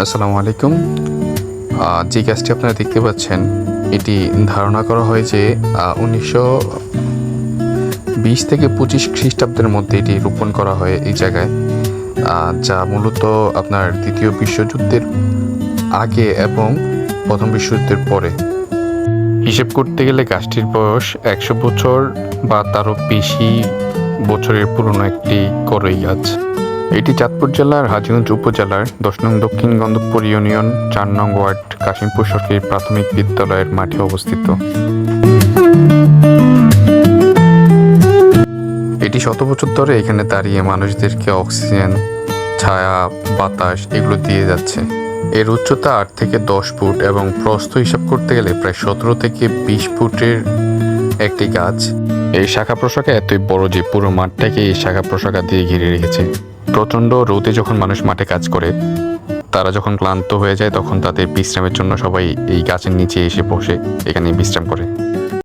আসসালামু আলাইকুম। যে গাছটি আপনারা দেখতে পাচ্ছেন, এটি ধারণা করা হয় যে 1920 থেকে 25 খ্রিস্টাব্দের মধ্যে এটি রোপণ করা হয় এই জায়গায়, যা মূলত আপনার দ্বিতীয় বিশ্বযুদ্ধের আগে এবং প্রথম বিশ্বযুদ্ধের পরে। হিসেব করতে গেলে গাছটির বয়স 100 বছর বা তারও বেশি বছরের পুরনো একটি করই গাছ। এটি চাঁদপুর জেলার হাজীগঞ্জ উপজেলার 10 নং দক্ষিণ গন্ধবপুর ইউনিয়ন 4 নং ওয়ার্ড কাশিমপুর সরকারি প্রাথমিক বিদ্যালয়ের মাঠে অবস্থিত। এটি শত বছর ধরে এখানে দাঁড়িয়ে মানুষদেরকে অক্সিজেন, ছায়া, বাতাস এগুলো দিয়ে যাচ্ছে। এর উচ্চতা 8 থেকে 10 ফুট এবং প্রস্থ হিসাব করতে গেলে প্রায় 17 থেকে 20 ফুটের একটি গাছ। এই শাখা প্রশাখা এতই বড় যে পুরো মাঠটাকে এই শাখা প্রশাখা দিয়ে ঘিরে রেখেছে। প্রচণ্ড রোদে যখন মানুষ মাঠে কাজ করে, তারা যখন ক্লান্ত হয়ে যায় তখন তাদের বিশ্রামের জন্য সবাই এই গাছের নিচে এসে বসে এখানে বিশ্রাম করে।